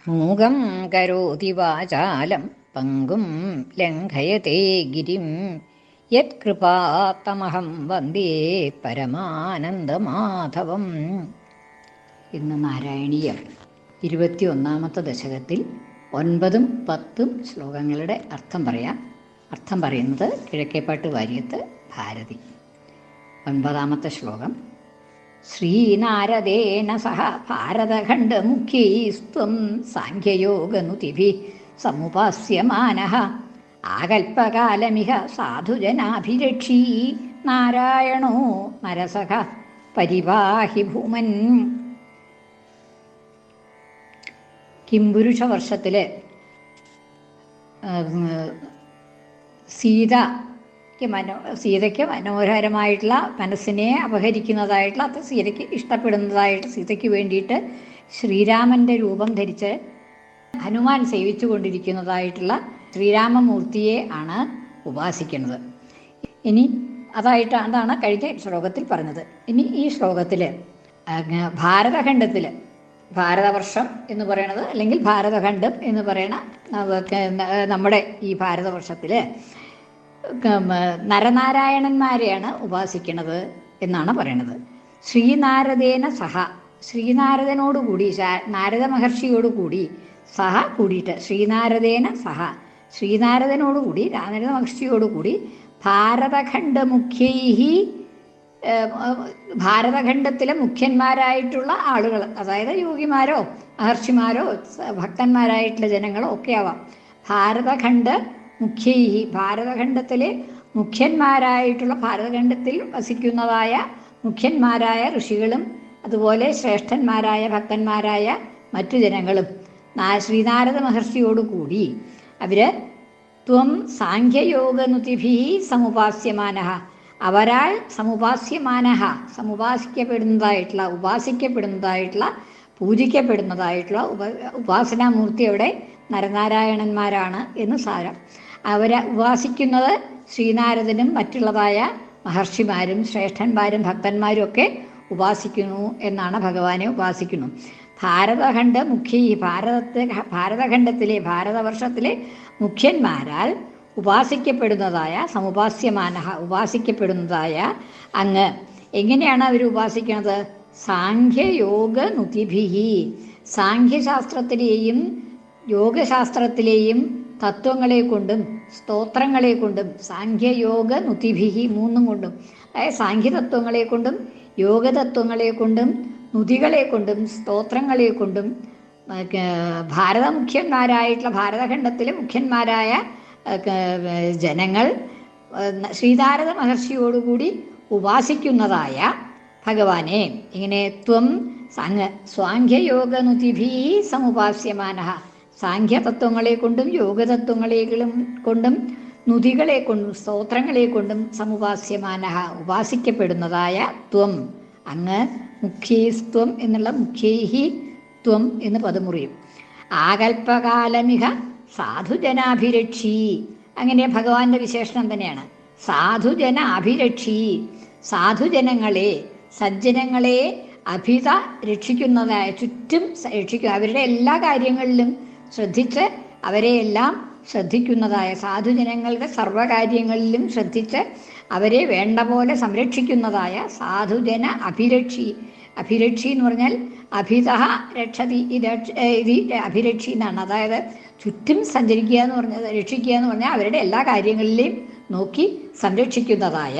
മൂകം കരോതി വാചാലം പങ്കും ലംഘയത്തെ ഗിരിം യത്കൃപാത്തമഹം വന്ദേ പരമാനന്ദമാധവം. ഇന്ന് നാരായണീയം 21-ാമത്തെ ദശകത്തിൽ 9ഉം 10ഉം ശ്ലോകങ്ങളുടെ അർത്ഥം പറയാം. അർത്ഥം പറയുന്നത് കിഴക്കേപ്പാട്ട് വാര്യത്ത് ഭാരതി. 9ാമത്തെ ശ്ലോകം. ശ്രീനാരദേന സഹ ഭാരതഖണ്ഡമുഖ്യൈസ്ത്വം സാഖ്യയോഗനുതിഭിഃ സമുപാസ്യമാനഃ ആകൽപകാലമിഹ സാധുജനാഭിരക്ഷീ നാരായണോ നരസഖ പരിപാഹി ഭൂമൻ. കിംപുരുഷ വർഷത്തിൽ സീതയ്ക്ക് മനോഹരമായിട്ടുള്ള മനസ്സിനെ അപഹരിക്കുന്നതായിട്ടുള്ള അത് സീതയ്ക്ക് ഇഷ്ടപ്പെടുന്നതായിട്ട് സീതയ്ക്ക് വേണ്ടിയിട്ട് ശ്രീരാമൻ്റെ രൂപം ധരിച്ച് ഹനുമാൻ സേവിച്ചു കൊണ്ടിരിക്കുന്നതായിട്ടുള്ള ശ്രീരാമമൂർത്തിയെ ആണ് ഉപാസിക്കുന്നത്. ഇനി അതാണ് കഴിഞ്ഞ ശ്ലോകത്തിൽ പറഞ്ഞത്. ഇനി ഈ ശ്ലോകത്തിൽ ഭാരതഖണ്ഡത്തിൽ ഭാരതവർഷം എന്ന് പറയണത് അല്ലെങ്കിൽ ഭാരതഖണ്ഡം എന്ന് പറയണ നമ്മുടെ ഈ ഭാരതവർഷത്തിൽ നരനാരായണന്മാരെയാണ് ഉപാസിക്കുന്നത് എന്നാണ് പറയണത്. ശ്രീനാരദേന സഹ, ശ്രീനാരദനോടുകൂടി, നാരദ മഹർഷിയോടുകൂടി, സഹ കൂടിയിട്ട്, ശ്രീനാരദേന സഹ, ശ്രീനാരദനോടുകൂടി, നാരദ മഹർഷിയോടുകൂടി, ഭാരതഖണ്ഡമുഖ്യൈഹി, ഭാരതഖണ്ഡത്തിലെ മുഖ്യന്മാരായിട്ടുള്ള ആളുകൾ, അതായത് യോഗിമാരോ മഹർഷിമാരോ ഭക്തന്മാരായിട്ടുള്ള ജനങ്ങളോ ഒക്കെ ആവാം. ഭാരതഖണ്ഡ മുഖ്യൈഹി, ഭാരതഖണ്ഡത്തിലെ മുഖ്യന്മാരായിട്ടുള്ള, ഭാരതഖണ്ഡത്തിൽ വസിക്കുന്നതായ മുഖ്യന്മാരായ ഋഷികളും അതുപോലെ ശ്രേഷ്ഠന്മാരായ ഭക്തന്മാരായ മറ്റു ജനങ്ങളും ശ്രീനാരദ മഹർഷിയോടുകൂടി അവര് ത്വം സാഖ്യയോഗനുതിഭിഃ സമുപാസ്യമാനഃ, അവരാൽ സമുപാസ്യമാനഃ, സമുപാസിക്കപ്പെടുന്നതായിട്ടുള്ള, ഉപാസിക്കപ്പെടുന്നതായിട്ടുള്ള, പൂജിക്കപ്പെടുന്നതായിട്ടുള്ള ഉപാസനാമൂർത്തി അവിടെ നരനാരായണന്മാരാണ് എന്ന് സാരം. അവരെ ഉപാസിക്കുന്നത് ശ്രീനാരദനും മറ്റുള്ളതായ മഹർഷിമാരും ശ്രേഷ്ഠന്മാരും ഭക്തന്മാരും ഒക്കെ ഉപാസിക്കുന്നു എന്നാണ്, ഭഗവാനെ ഉപാസിക്കുന്നു. ഭാരതഖണ്ഡ മുഖ്യ, ഭാരതഖണ്ഡത്തിലെ ഭാരതവർഷത്തിലെ മുഖ്യന്മാരാൽ ഉപാസിക്കപ്പെടുന്നതായ സമുപാസ്യമാനഃ, ഉപാസിക്കപ്പെടുന്നതായ അങ്ങ്. എങ്ങനെയാണ് അവർ ഉപാസിക്കുന്നത്? സാഖ്യയോഗനുതിഭിഃ, സാഖ്യശാസ്ത്രത്തിലെയും യോഗശാസ്ത്രത്തിലെയും തത്വങ്ങളെ കൊണ്ടും സ്തോത്രങ്ങളെ കൊണ്ടും, സാഖ്യയോഗനുതിഭിഃ മൂന്നും കൊണ്ടും, അതായത് സാഖ്യതത്വങ്ങളെ കൊണ്ടും യോഗതത്വങ്ങളെ കൊണ്ടും നുതികളെ കൊണ്ടും സ്തോത്രങ്ങളെ കൊണ്ടും ഭാരതമുഖ്യന്മാരായിട്ടുള്ള, ഭാരതഖണ്ഡത്തിലെ മുഖ്യന്മാരായ ജനങ്ങൾ ശ്രീനാരദ മഹർഷിയോടുകൂടി ഉപാസിക്കുന്നതായ ഭഗവാനെ ഇങ്ങനെ ത്വം സ്വാഖ്യയോഗനുതിഭിഃ സമുപാസ്യമാനഃ, സാഖ്യതത്വങ്ങളെ കൊണ്ടും യോഗതത്വങ്ങളെ കൊണ്ടും നുതികളെ കൊണ്ടും സ്തോത്രങ്ങളെ കൊണ്ടും സമുപാസ്യമാനഃ ഉപാസിക്കപ്പെടുന്നതായ ത്വം അങ്ങ്. മുഖ്യൈസ്ത്വം എന്നുള്ള മുഖ്യൈഹി ത്വം എന്ന് പദമുറിയും. ആകൽപകാലമിഹ സാധുജനാഭിരക്ഷീ, അങ്ങനെ ഭഗവാന്റെ വിശേഷണം തന്നെയാണ്. സാധുജന അഭിരക്ഷീ, സാധുജനങ്ങളെ സജ്ജനങ്ങളെ അഭിത രക്ഷിക്കുന്നതായ, ചുറ്റും രക്ഷിക്കുക, അവരുടെ എല്ലാ കാര്യങ്ങളിലും ശ്രദ്ധിച്ച് അവരെയെല്ലാം ശ്രദ്ധിക്കുന്നതായ, സാധുജനങ്ങളുടെ സർവ്വകാര്യങ്ങളിലും ശ്രദ്ധിച്ച് അവരെ വേണ്ട പോലെ സംരക്ഷിക്കുന്നതായ സാധുജന അഭിരക്ഷി. അഭിരക്ഷി എന്ന് പറഞ്ഞാൽ അഭിത രക്ഷതി, അഭിരക്ഷി എന്നാണ്. അതായത് ചുറ്റും സഞ്ചരിക്കുക എന്ന് പറഞ്ഞാൽ, രക്ഷിക്കുക എന്ന് പറഞ്ഞാൽ അവരുടെ എല്ലാ കാര്യങ്ങളിലെയും നോക്കി സംരക്ഷിക്കുന്നതായ.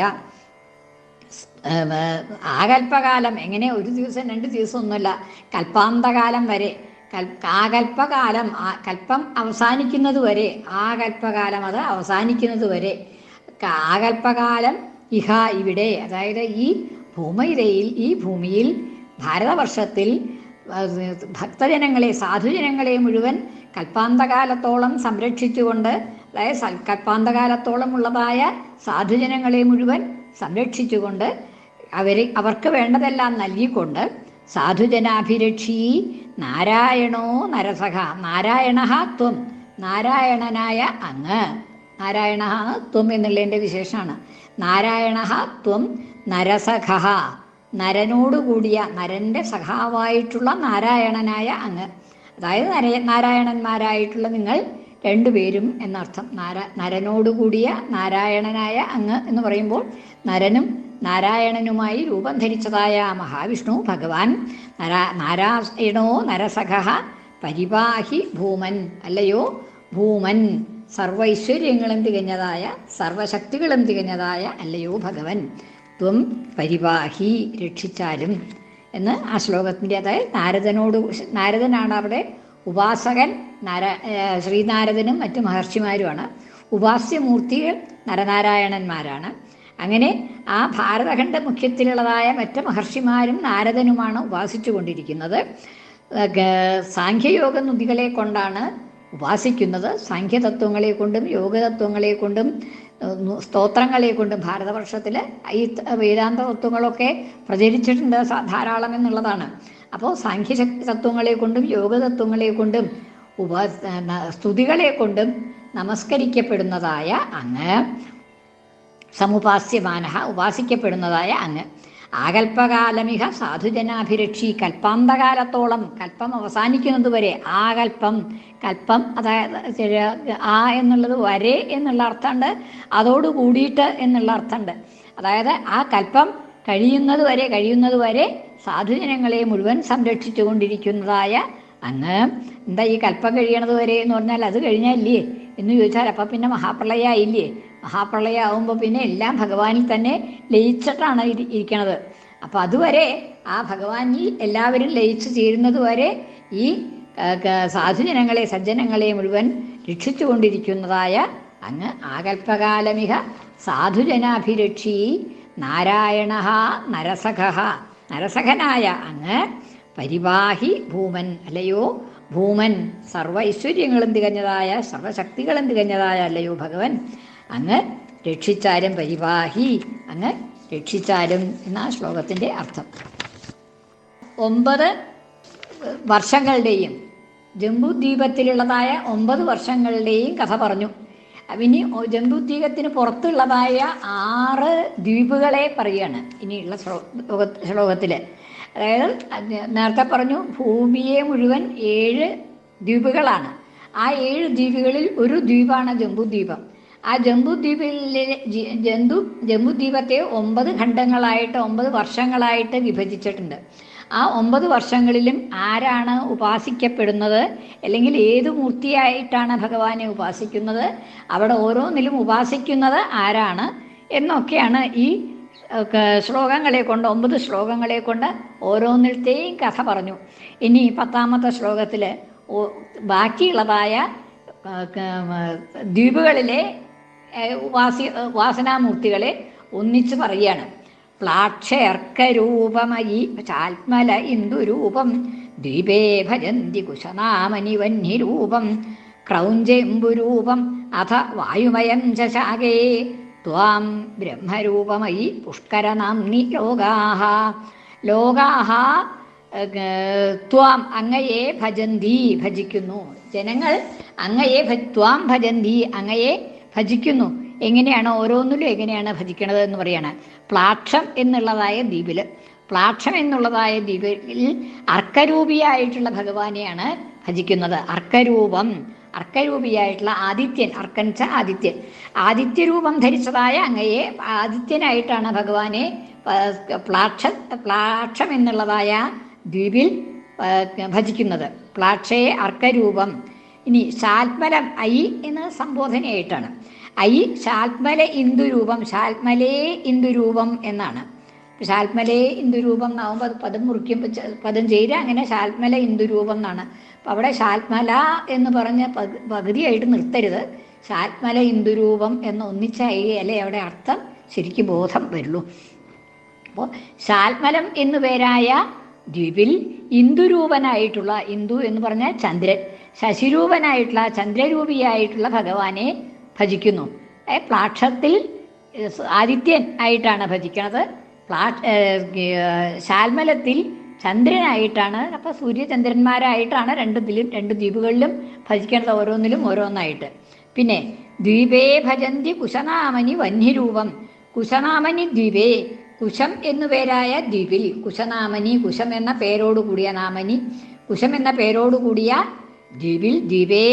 ആകൽപകാലം, എങ്ങനെ ഒരു ദിവസം 2 ദിവസം ഒന്നുമല്ല, കൽപ്പാന്തകാലം വരെ, ആകൽപകാലം, കൽപ്പം അവസാനിക്കുന്നത് വരെ, ആകൽപകാലം അത് അവസാനിക്കുന്നത് വരെ, ആകൽപകാലം ഇഹ ഇവിടെ, അതായത് ഈ ഭൂമിയിൽ, ഈ ഭൂമിയിൽ ഭാരതവർഷത്തിൽ ഭക്തജനങ്ങളെ സാധുജനങ്ങളെ മുഴുവൻ കൽപ്പാന്തകാലത്തോളം സംരക്ഷിച്ചുകൊണ്ട്, അതായത് കൽപ്പാന്തകാലത്തോളം ഉള്ളതായ സാധുജനങ്ങളെ മുഴുവൻ സംരക്ഷിച്ചുകൊണ്ട് അവർക്ക് വേണ്ടതെല്ലാം നൽകിക്കൊണ്ട് സാധുജനാഭിരക്ഷീ നാരായണോ നരസഖ, നാരായണഃ ത്വം, നാരായണനായ അങ്ങ്. നാരായണ ത്വം എന്നുള്ളതിൻ്റെ വിശേഷമാണ്. നാരായണഃ ത്വം നരസഖഃ, നരനോടുകൂടിയ, നരൻ്റെ സഖാവായിട്ടുള്ള നാരായണനായ അങ്ങ്. അതായത് നാരായണന്മാരായിട്ടുള്ള നിങ്ങൾ രണ്ടുപേരും എന്നർത്ഥം. നരനോടുകൂടിയ നാരായണനായ അങ്ങ് എന്ന് പറയുമ്പോൾ നരനും നാരായണനുമായി രൂപം ധരിച്ചതായ മഹാവിഷ്ണു ഭഗവാൻ നാരായണോ നരസഖ പരിപാഹി ഭൂമൻ, അല്ലയോ ഭൂമൻ, സർവൈശ്വര്യങ്ങളും തികഞ്ഞതായ സർവശക്തികളും തികഞ്ഞതായ അല്ലയോ ഭഗവൻ, ത്വം പരിപാഹി, രക്ഷിച്ചാലും എന്ന് ആ ശ്ലോകത്തിൻ്റെ, അതായത് നാരദനാണ് അവിടെ ഉപാസകൻ. ശ്രീനാരദനും മറ്റു മഹർഷിമാരുമാണ്. ഉപാസ്യമൂർത്തികൾ നരനാരായണന്മാരാണ്. അങ്ങനെ ആ ഭാരതഖണ്ഡ മുഖ്യത്തിലുള്ളതായ മറ്റ് മഹർഷിമാരും നാരദനുമാണ് ഉപാസിച്ചു കൊണ്ടിരിക്കുന്നത്. സാഖ്യയോഗ നുതികളെ കൊണ്ടാണ് ഉപാസിക്കുന്നത്. സാഖ്യതത്വങ്ങളെ കൊണ്ടും യോഗതത്വങ്ങളെ കൊണ്ടും സ്തോത്രങ്ങളെ കൊണ്ടും ഭാരതവർഷത്തിൽ ഈ വേദാന്ത തത്വങ്ങളൊക്കെ പ്രചരിച്ചിട്ടുണ്ട് ധാരാളം എന്നുള്ളതാണ്. അപ്പോൾ സാഖ്യശക്തി തത്വങ്ങളെ കൊണ്ടും യോഗതത്വങ്ങളെ കൊണ്ടും സ്തുതികളെ കൊണ്ടും നമസ്കരിക്കപ്പെടുന്നതായ അങ്ങ്, സമുപാസ്യമാനഃ, ഉപാസിക്കപ്പെടുന്നതായ അങ്ങ്, ആകൽപ്പകാലമിഹ സാധുജനാഭിരക്ഷി, കൽപ്പാന്തകാലത്തോളം, കൽപ്പം അവസാനിക്കുന്നത് വരെ, കൽപ്പം അതായത് ആ എന്നുള്ളത് വരെ എന്നുള്ള അർത്ഥമുണ്ട്, അതോട് കൂടിയിട്ട് എന്നുള്ള അർത്ഥമുണ്ട്. അതായത് ആ കൽപ്പം കഴിയുന്നത് വരെ സാധുജനങ്ങളെ മുഴുവൻ സംരക്ഷിച്ചു കൊണ്ടിരിക്കുന്നതായ അങ്ങ്. എന്താ ഈ കൽപ്പം കഴിയണത് വരെ എന്ന് പറഞ്ഞാൽ അത് കഴിഞ്ഞാലില്ലേ എന്ന് ചോദിച്ചാൽ അപ്പം പിന്നെ മഹാപ്രളയമായില്ലേ? മഹാപ്രളയമാകുമ്പോൾ പിന്നെ എല്ലാം ഭഗവാനിൽ തന്നെ ലയിച്ചിട്ടാണ് ഇരിക്കണത്. അപ്പം അതുവരെ ആ ഭഗവാനിൽ എല്ലാവരും ലയിച്ചു ചേരുന്നത് വരെ ഈ സാധുജനങ്ങളെ സജ്ജനങ്ങളെ മുഴുവൻ രക്ഷിച്ചു കൊണ്ടിരിക്കുന്നതായ അങ്ങ് ആകൽപ്പകാലമിഹ സാധുജനാഭിരക്ഷി നാരായണ നരസഖ, നരസഖനായ അങ്ങ് പരിപാഹി ഭൂമൻ, അല്ലയോ ഭൂമൻ, സർവ ഐശ്വര്യങ്ങളും തികഞ്ഞതായ സർവശക്തികളും തികഞ്ഞതായ അല്ലയോ ഭഗവൻ, അങ്ങ് രക്ഷിച്ചാലും, പരിപാഹി, അങ്ങ് രക്ഷിച്ചാലും എന്ന ശ്ലോകത്തിൻ്റെ അർത്ഥം. 9 വർഷങ്ങളുടെയും ജംബുദ്വീപത്തിലുള്ളതായ 9 വർഷങ്ങളുടെയും കഥ പറഞ്ഞു. ഇനി ജംബുദ്വീപത്തിന് പുറത്തുള്ളതായ 6 ദ്വീപുകളെ പറയുകയാണ് ഇനിയുള്ള ശ്ലോകത്തിൽ. അതായത് നേരത്തെ പറഞ്ഞു ഭൂമിയെ മുഴുവൻ 7 ദ്വീപുകളാണ്. ആ 7 ദ്വീപുകളിൽ ഒരു ദ്വീപാണ് ജംബുദ്വീപം. ആ ജംബുദ്വീപത്തെ 9 ഖണ്ഡങ്ങളായിട്ട് 9 വർഷങ്ങളായിട്ട് വിഭജിച്ചിട്ടുണ്ട്. ആ 9 വർഷങ്ങളിലും ആരാണ് ഉപാസിക്കപ്പെടുന്നത്, അല്ലെങ്കിൽ ഏത് മൂർത്തിയായിട്ടാണ് ഭഗവാനെ ഉപാസിക്കുന്നത്, അവിടെ ഓരോന്നിലും ഉപാസിക്കുന്നത് ആരാണ് എന്നൊക്കെയാണ് ഈ ശ്ലോകങ്ങളെ കൊണ്ട് 9 ശ്ലോകങ്ങളെ കൊണ്ട് ഓരോന്നിലത്തെയും കഥ പറഞ്ഞു. ഇനി 10ാമത്തെ ശ്ലോകത്തിൽ ബാക്കിയുള്ളതായ ദ്വീപുകളിലെ ഉപാസനാമൂർത്തികളെ ഒന്നിച്ച് പറയുകയാണ്. പ്ലാക്ഷർക്കരൂപമയി ചാത്മല ഇന്ദുരൂപം ദ്വീപേ ഭജന്തി കുശനാമനി വന്യരൂപം ക്രൗഞ്ചെമ്പുരൂപം അഥ വായുമയം ചശാകേ ത്വാം ബ്രഹ്മരൂപമയി പുഷ്കരനാംനി ലോകാഹ ത്വാം അങ്ങയെ ഭജിക്കുന്നു. ജനങ്ങൾ അങ്ങയെ ത്വാം ഭജന്തി, അങ്ങയെ ഭജിക്കുന്നു. എങ്ങനെയാണ് ഓരോന്നിലും എങ്ങനെയാണ് ഭജിക്കണത് എന്ന് പറയാണ്. പ്ലാക്ഷം എന്നുള്ളതായ ദ്വീപിൽ അർക്കരൂപിയായിട്ടുള്ള ഭഗവാനെയാണ് ഭജിക്കുന്നത്. അർക്കരൂപിയായിട്ടുള്ള ആദിത്യൻ, അർക്കൻച ആദിത്യൻ, ആദിത്യരൂപം ധരിച്ചതായ അങ്ങയെ ആദിത്യനായിട്ടാണ് ഭഗവാനെ പ്ലാക്ഷം എന്നുള്ളതായ ദ്വീപിൽ ഭജിക്കുന്നത്. പ്ലാക്ഷയെ അർക്കരൂപം. ഇനി ശാൽമലം ഐ എന്ന സംബോധനയായിട്ടാണ്. ഐ ശാൽമല ഇന്ദുരൂപം, ശാൽമലേ ഇന്ദുരൂപം എന്നാണ്. ശാൽമലേ ഇന്ദുരൂപം എന്നാവുമ്പോൾ അത് പദം മുറിക്കുമ്പോൾ പദം ചേരുക, അങ്ങനെ ശാൽമല ഇന്ദുരൂപം എന്നാണ്. അപ്പം അവിടെ ശാൽമല എന്ന് പറഞ്ഞ് പകുതിയായിട്ട് നിർത്തരുത്. ശാൽമല ഇന്ദുരൂപം എന്ന് ഒന്നിച്ചായാലേ അവിടെ അർത്ഥം ശരിക്കും ബോധം വരുള്ളൂ. അപ്പോൾ ശാൽമലം എന്നു പേരായ ദ്വീപിൽ ഇന്ദുരൂപനായിട്ടുള്ള, ഇന്ദു എന്ന് പറഞ്ഞാൽ ചന്ദ്രൻ, ശശിരൂപനായിട്ടുള്ള ചന്ദ്രരൂപിയായിട്ടുള്ള ഭഗവാനെ ഭജിക്കുന്നു. പ്ലാക്ഷത്തിൽ ആദിത്യൻ ആയിട്ടാണ് ഭജിക്കുന്നത്. ശാൽമലത്തിൽ ചന്ദ്രനായിട്ടാണ്. അപ്പം സൂര്യചന്ദ്രന്മാരായിട്ടാണ് രണ്ട് ദ്വീപുകളിലും ഭജിക്കുന്നത്, ഓരോന്നിലും ഓരോന്നായിട്ട്. പിന്നെ ദ്വീപേ ഭജന്തി കുശനാമനി വന്യരൂപം, കുശനാമനി ദ്വീപേ, കുശം എന്നു പേരായ ദ്വീപിൽ കുശനാമനി, കുശം എന്ന പേരോടുകൂടിയ നാമനി, കുശം എന്ന പേരോടുകൂടിയ ദ്വീപേ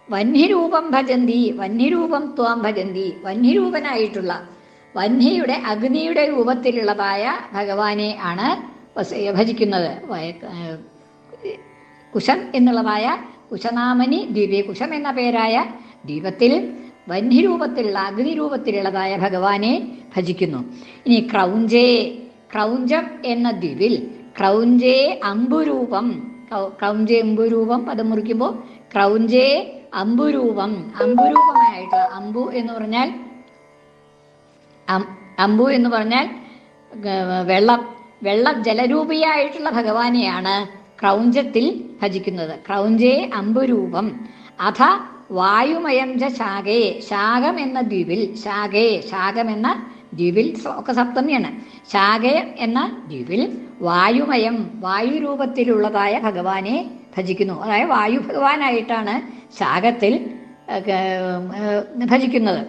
വന്യരൂപം ഭജന്തി, വന്യരൂപം ത്വാം ഭജന്തി, വന്യരൂപനായിട്ടുള്ള വന്യയുടെ അഗ്നിയുടെ രൂപത്തിലുള്ളതായ ഭഗവാനെ ആണ് ഭജിക്കുന്നത്. കുശം എന്നുള്ളതായ കുശനാമനി ദ്വീപേ, കുശം എന്ന പേരായ ദ്വീപത്തിൽ വന്യരൂപത്തിലുള്ള അഗ്നിരൂപത്തിലുള്ളതായ ഭഗവാനെ ഭജിക്കുന്നു. ഇനി ക്രൗഞ്ചം എന്ന ദ്വീപിൽ ക്രൗഞ്ചേ അമ്പുരൂപം, ക്രൗഞ്ചേ അമ്പുരൂപം പദം മുറിക്കുമ്പോൾ ക്രൗഞ്ചേ അമ്പുരൂപം, അമ്പുരൂപമായിട്ട് അമ്പു എന്ന് പറഞ്ഞാൽ വെള്ളം ജലരൂപിയായിട്ടുള്ള ഭഗവാനെയാണ് ക്രൗഞ്ചത്തിൽ ഭജിക്കുന്നത്. ക്രൗഞ്ചേ അമ്പുരൂപം അഥ വായുമയം ച ശാഖേ, ശാഖം എന്ന ദ്വീപിൽ ശാഖം എന്ന ദ്വീപിൽ ഒക്കെ സപ്തമിയാണ്. ശാഖ എന്ന ദ്വീപിൽ വായുമയം വായുരൂപത്തിലുള്ളതായ ഭഗവാനെ ഭജിക്കുന്നു. അതായത് വായു ഭഗവാനായിട്ടാണ് ശാഖത്തിൽ ഭജിക്കുന്നത്.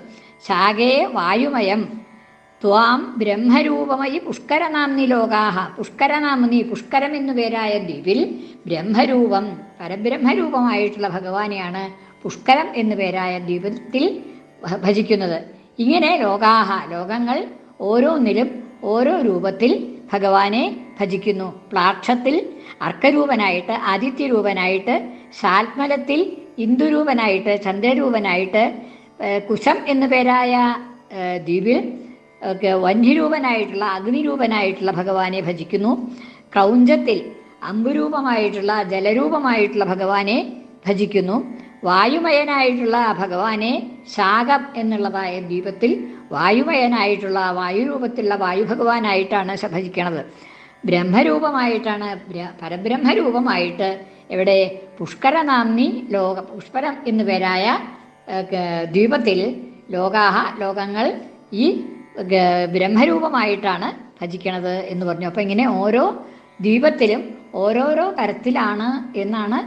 ശാഖേ വായുമയം ത്വാം ബ്രഹ്മരൂപമയി പുഷ്കരനാംനി ലോകാഹ, പുഷ്കരനാംനി പുഷ്കരം എന്നു പേരായ ദ്വീപിൽ ബ്രഹ്മരൂപം പരബ്രഹ്മരൂപമായിട്ടുള്ള ഭഗവാനെയാണ് പുഷ്കരം എന്നു പേരായ ദ്വീപത്തിൽ ഭജിക്കുന്നത്. ഇങ്ങനെ ലോകങ്ങൾ ഓരോന്നിലും ഓരോ രൂപത്തിൽ ഭഗവാനെ ഭജിക്കുന്നു. പ്ലാക്ഷത്തിൽ അർക്കരൂപനായിട്ട്, ആദിത്യരൂപനായിട്ട്, ശാൽമലത്തിൽ ഇന്ദുരൂപനായിട്ട്, ചന്ദ്രരൂപനായിട്ട്, കുശം എന്നു പേരായ ദ്വീപിൽ വന്യരൂപനായിട്ടുള്ള അഗ്നിരൂപനായിട്ടുള്ള ഭഗവാനെ ഭജിക്കുന്നു. ക്രൗഞ്ചത്തിൽ അമ്പുരൂപമായിട്ടുള്ള ജലരൂപമായിട്ടുള്ള ഭഗവാനെ ഭജിക്കുന്നു. വായുമയനായിട്ടുള്ള ഭഗവാനെ ശാഖം എന്നുള്ളതായ ദ്വീപത്തിൽ വായുമയനായിട്ടുള്ള വായുരൂപത്തിലുള്ള വായുഭഗവാനായിട്ടാണ് ഭജിക്കണത്. ബ്രഹ്മരൂപമായിട്ടാണ്, പരബ്രഹ്മരൂപമായിട്ട് എവിടെ പുഷ്കരനാംനി പുഷ്കരം എന്നു പേരായ ദ്വീപത്തിൽ ലോകങ്ങൾ ഈ ബ്രഹ്മരൂപമായിട്ടാണ് ഭജിക്കണത് എന്ന് പറഞ്ഞു. അപ്പം ഇങ്ങനെ ഓരോ ദ്വീപത്തിലും ഓരോരോ തരത്തിലാണ് എന്നാണ്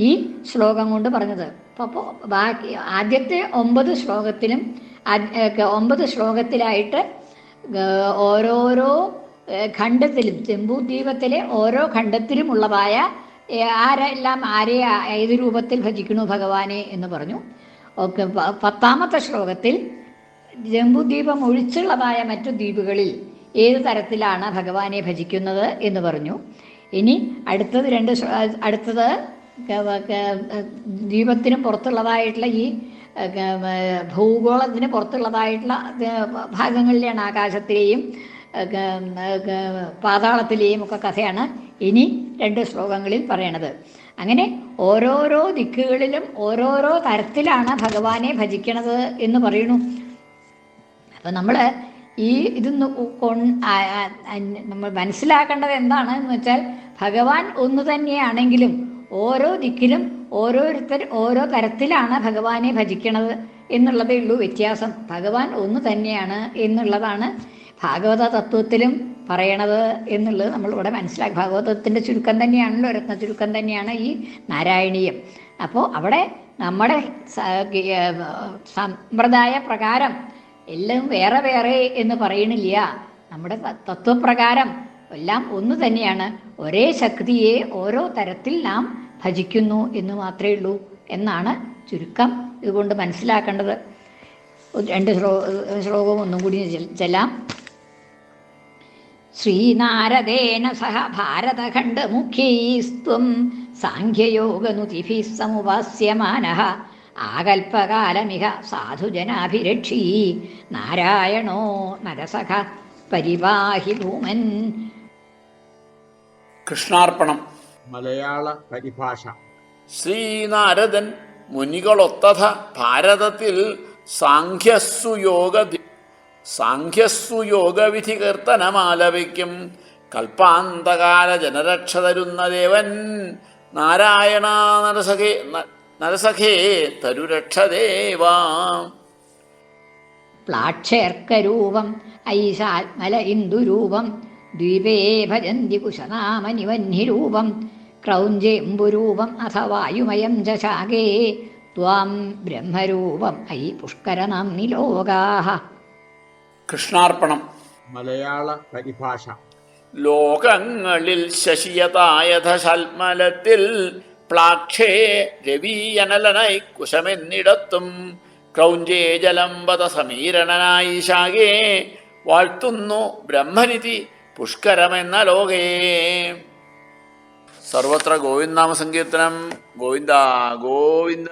ഈ ശ്ലോകം കൊണ്ട് പറഞ്ഞത്. അപ്പോൾ ബാക്കി ആദ്യത്തെ 9 ശ്ലോകത്തിലും 9 ശ്ലോകത്തിലായിട്ട് ഓരോരോ ഖണ്ഡത്തിലും ജംബൂദ്വീപത്തിലെ ഓരോ ഖണ്ഡത്തിലുമുള്ളതായ ആരെ ഏത് രൂപത്തിൽ ഭജിക്കണു ഭഗവാനെ എന്ന് പറഞ്ഞു. 10ാമത്തെ ശ്ലോകത്തിൽ ജംബൂദ്വീപം ഒഴിച്ചുള്ളതായ മറ്റു ദ്വീപുകളിൽ ഏത് തരത്തിലാണ് ഭഗവാനെ ഭജിക്കുന്നത് എന്ന് പറഞ്ഞു. ഇനി അടുത്തത് ദ്വീപത്തിന് പുറത്തുള്ളതായിട്ടുള്ള ഈ ഭൂഗോളത്തിന് പുറത്തുള്ളതായിട്ടുള്ള ഭാഗങ്ങളിലെയാണ് ആകാശത്തിലെയും പാതാളത്തിലെയും ഒക്കെ കഥയാണ് ഇനി 2 ശ്ലോകങ്ങളിൽ പറയണത്. അങ്ങനെ ഓരോരോ ദിക്കുകളിലും ഓരോരോ തരത്തിലാണ് ഭഗവാനെ ഭജിക്കണത് എന്ന് പറയുന്നു. അപ്പം നമ്മൾ നമ്മൾ മനസ്സിലാക്കേണ്ടത് എന്താണെന്ന് വെച്ചാൽ ഭഗവാൻ ഒന്ന് തന്നെയാണെങ്കിലും ഓരോ ദിക്കിലും ഓരോരുത്തർ ഓരോ തരത്തിലാണ് ഭഗവാനെ ഭജിക്കണത് എന്നുള്ളതേ ഉള്ളൂ വ്യത്യാസം. ഭഗവാൻ ഒന്ന് തന്നെയാണ് എന്നുള്ളതാണ് ഭാഗവത തത്വത്തിലും പറയണത് എന്നുള്ളത് നമ്മളിവിടെ മനസ്സിലാക്കി. ഭാഗവതത്തിൻ്റെ ചുരുക്കം തന്നെയാണല്ലോ, രത്ന ചുരുക്കം തന്നെയാണ് ഈ നാരായണീയം. അപ്പോൾ അവിടെ നമ്മുടെ സമ്പ്രദായ പ്രകാരം എല്ലാം വേറെ വേറെ എന്ന് പറയണില്ല. നമ്മുടെ തത്വപ്രകാരം എല്ലാം ഒന്ന് തന്നെയാണ്. ഒരേ ശക്തിയെ ഓരോ തരത്തിൽ നാം ഭജിക്കുന്നു എന്ന് മാത്രമേ ഉള്ളൂ എന്നാണ് ചുരുക്കം ഇതുകൊണ്ട് മനസ്സിലാക്കേണ്ടത്. 2 ശ്ലോകം ഒന്നും കൂടി ചെല്ലാം. ശ്രീനാരദേന സഹ ഭാരതഖണ്ഡമുഖ്യൈസ്ത്വം സാഖ്യയോഗനുതിഭിः സമുപാസ്യമാനഃ ആകൽപകാലമിഹ സാധുജനാഭിരക്ഷീ നാരായണോ നരസഖ പരിപാഹി ഭൂമൻ. കൃഷ്ണാർപ്പണം. മലയാള പരിഭാഷ. ശ്രീനാരദൻ മുനികളൊത്തഥ ഭാരതത്തിൽ സാഖ്യസ്സുയോഗവിധി കീർത്തനമാലപിക്കും കൽപ്പാന്തകാല ജനരക്ഷ തരുന്ന ദേവൻ നാരായണ നരസഖേ തരുരക്ഷദേവാ. പ്ലാക്ഷേർക്കരൂപം ഐശാത്മല ഇന്ദുരൂപം ദ്വീപേ ഭജന്തി കുശനാമനി വന്യരൂപം ക്രൗഞ്ചേംബുരൂപം അഥ വായുമയം ച ശാഖേ ത്വാം ബ്രഹ്മരൂപം ഐ പുഷ്കരനാംനി ലോകാഃ. കൃഷ്ണാർപ്പണം. മലയാള പരിഭാഷ. ലോകങ്ങളിൽ ശശിയതായഥ ശൽമലത്തിൽ പ്ലാക്ഷേ രവീയനലനായി കുശമെന്നിടത്തും ക്രൗഞ്ചേ ജലംബത സമീരണനായി ശാകേ വാഴ്ത്തുന്നു ബ്രഹ്മനിധി പുഷ്കരമെന്ന ലോകേ. സർവത്ര ഗോവിന്ദനാമ സങ്കീർത്തനം. ഗോവിന്ദ ഗോവിന്ദ.